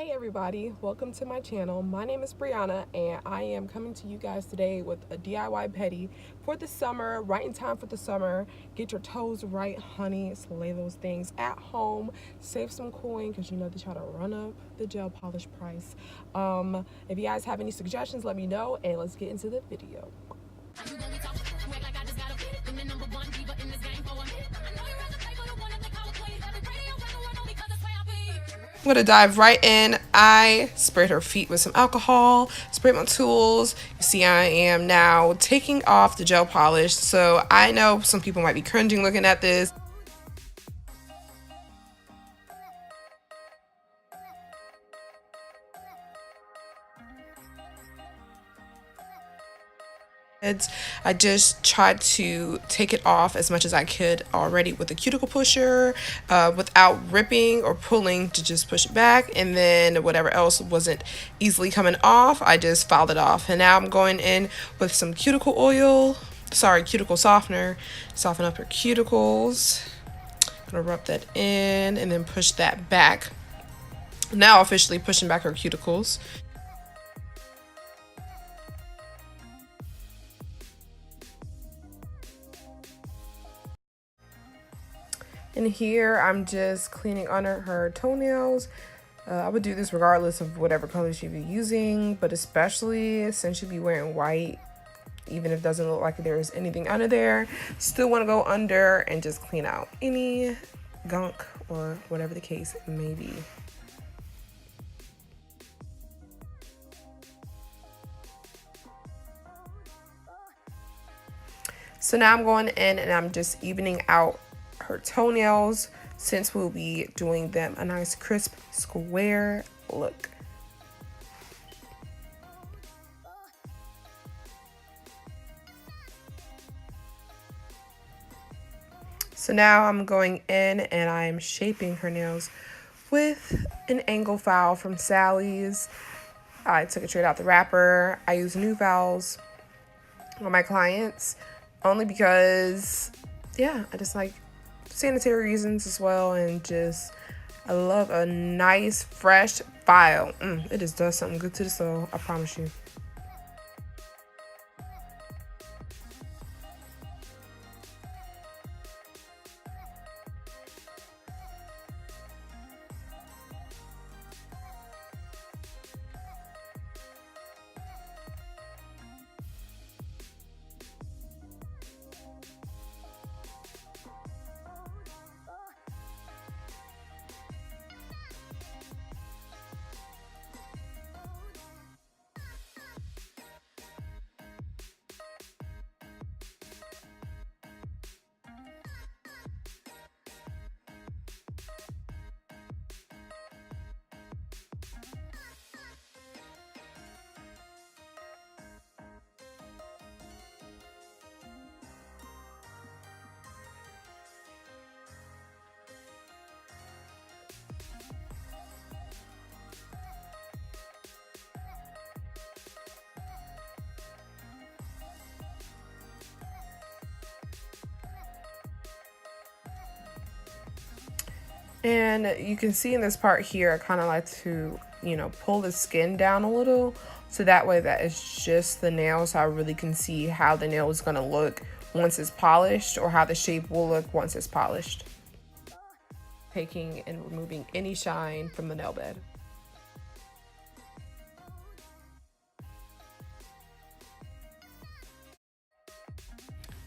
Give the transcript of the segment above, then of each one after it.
Hey everybody, welcome to my channel. My name is Brianna and I am coming to you guys today with a DIY pedi for the summer, right in time for the summer. Get your toes right, honey. Slay those things at home. Save some coin because you know they try to run up the gel polish price. If you guys have any suggestions, let me know and let's get into the video. I'm gonna dive right in. I sprayed her feet with some alcohol, sprayed my tools. You see, I am now taking off the gel polish. So I know some people might be cringing looking at this. I just tried to take it off as much as I could already with a cuticle pusher without ripping or pulling, to just push it back, and then whatever else wasn't easily coming off, I just filed it off. And now I'm going in with some cuticle softener, soften up her cuticles. I'm gonna rub that in and then push that back. Now officially pushing back her cuticles. And here I'm just cleaning under her toenails. I would do this regardless of whatever color she'd be using, but especially since she'd be wearing white, even if it doesn't look like there's anything under there, still want to go under and just clean out any gunk or whatever the case may be. So now I'm going in and I'm just evening out her toenails, since we'll be doing them a nice crisp square look. So now I'm going in and I'm shaping her nails with an angle file from Sally's. I took it straight out the wrapper. I use new files on my clients only because, yeah, I just like sanitary reasons as well, and just I love a nice fresh file. It just does something good to the soul, I promise you. And you can see in this part here, I kind of like to, pull the skin down a little, so that way that is just the nail, so I really can see how the nail is going to look once it's polished, or how the shape will look once it's polished. Taking and removing any shine from the nail bed.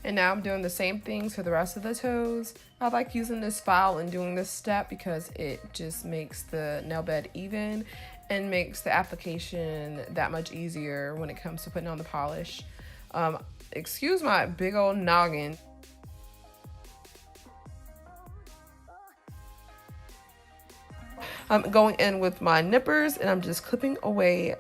And now I'm doing the same things for the rest of the toes. I like using this file and doing this step because it just makes the nail bed even and makes the application that much easier when it comes to putting on the polish. Excuse my big old noggin. I'm going in with my nippers and I'm just clipping away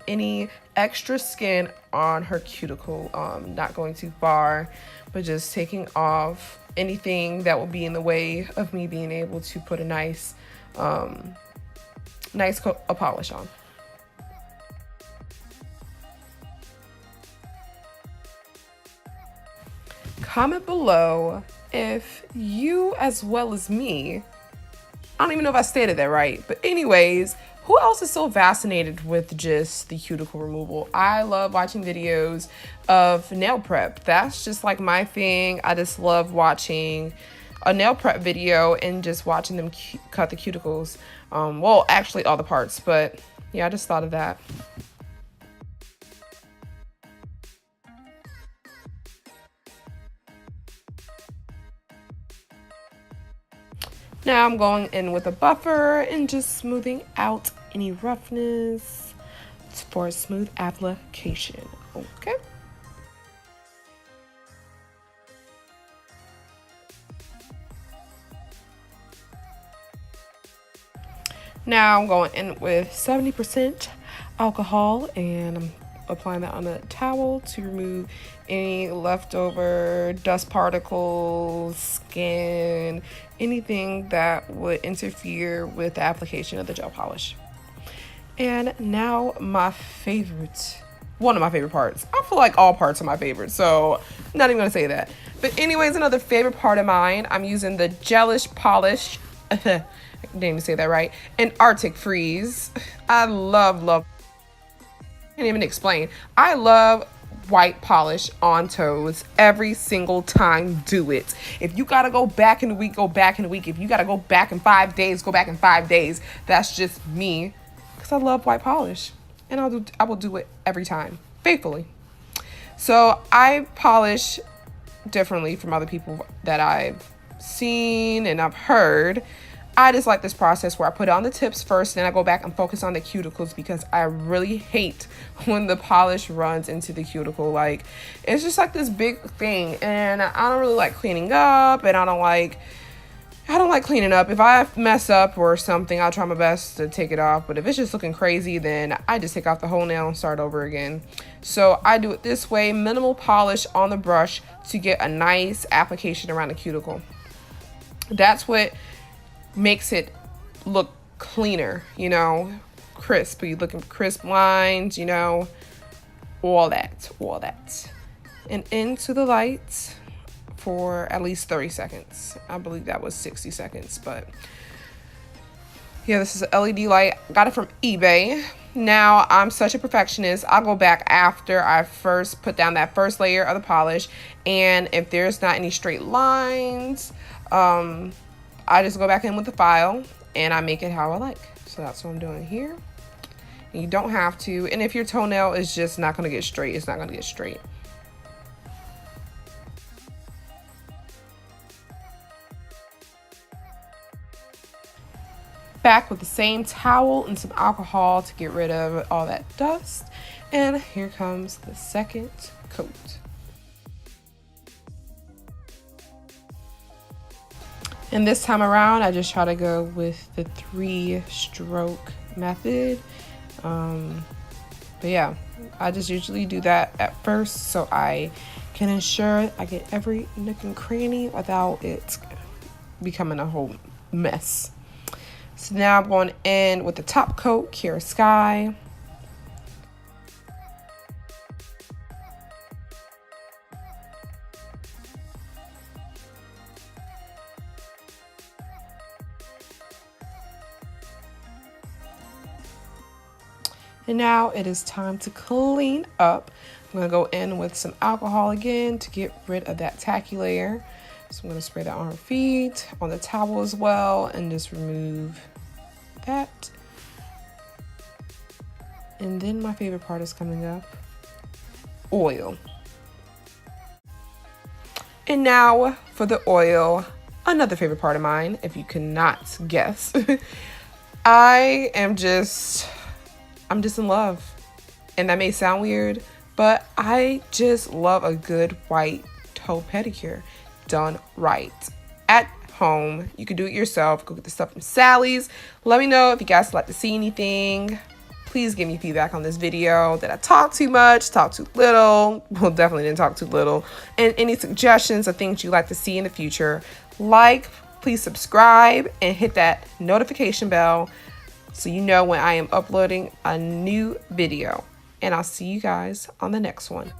any extra skin on her cuticle. Not going too far, but just taking off anything that will be in the way of me being able to put a nice coat of polish on. Comment below if you, as well as me, I don't even know if I stated that right, but anyways, Who else is so fascinated with just the cuticle removal? I love watching videos of nail prep. That's just like my thing. I just love watching a nail prep video and just watching them cut the cuticles. Well, actually all the parts, but yeah, I just thought of that. Now I'm going in with a buffer and just smoothing out any roughness for a smooth application. Okay. Now I'm going in with 70% alcohol and I'm applying that on a towel to remove any leftover dust particles, skin, anything that would interfere with the application of the gel polish. And now my favorite, one of my favorite parts. I feel like all parts are my favorite, so I'm not even gonna say that. But anyways, another favorite part of mine, I'm using the gelish polish. I didn't even say that right. And Arctic Freeze. I love, can't even explain. I love white polish on toes every single time. Do it. If you gotta go back in a week, go back in a week. If you gotta go back in 5 days, go back in 5 days. That's just me, because I love white polish, and I will do it every time faithfully. So I polish differently from other people that I've seen and I've heard. I just like this process where I put on the tips first, then I go back and focus on the cuticles, because I really hate when the polish runs into the cuticle. Like, it's just like this big thing, and I don't really like cleaning up, and I don't like cleaning up. If I mess up or something, I'll try my best to take it off, but if it's just looking crazy, then I just take off the whole nail and start over again. So I do it this way, minimal polish on the brush to get a nice application around the cuticle. That's what makes it look cleaner, you know, crisp. You looking for crisp lines, you know, all that. And into the light for at least 30 seconds. I believe that was 60 seconds, but yeah, this is an LED light. Got it from eBay. Now, I'm such a perfectionist. I'll go back after I first put down that first layer of the polish, and if there's not any straight lines, I just go back in with the file and I make it how I like. So that's what I'm doing here. And you don't have to. And if your toenail is just not going to get straight, it's not going to get straight. Back with the same towel and some alcohol to get rid of all that dust. And here comes the second coat. And this time around, I just try to go with the 3-stroke method. But yeah, I just usually do that at first so I can ensure I get every nook and cranny without it becoming a whole mess. So now I'm going in with the top coat, Kira Sky. And now it is time to clean up. I'm going to go in with some alcohol again to get rid of that tacky layer. So I'm going to spray that on her feet, on the towel as well, and just remove that. And then my favorite part is coming up, oil. And now for the oil, another favorite part of mine, if you cannot guess. I'm just in love. And that may sound weird, but I just love a good white toe pedicure done right at home. You can do it yourself. Go get the stuff from Sally's. Let me know if you guys would like to see anything. Please give me feedback on this video. Did I talk too much? Talk too little? Well, definitely didn't talk too little. And any suggestions of things you'd like to see in the future. Please subscribe and hit that notification bell so you know when I am uploading a new video. And I'll see you guys on the next one.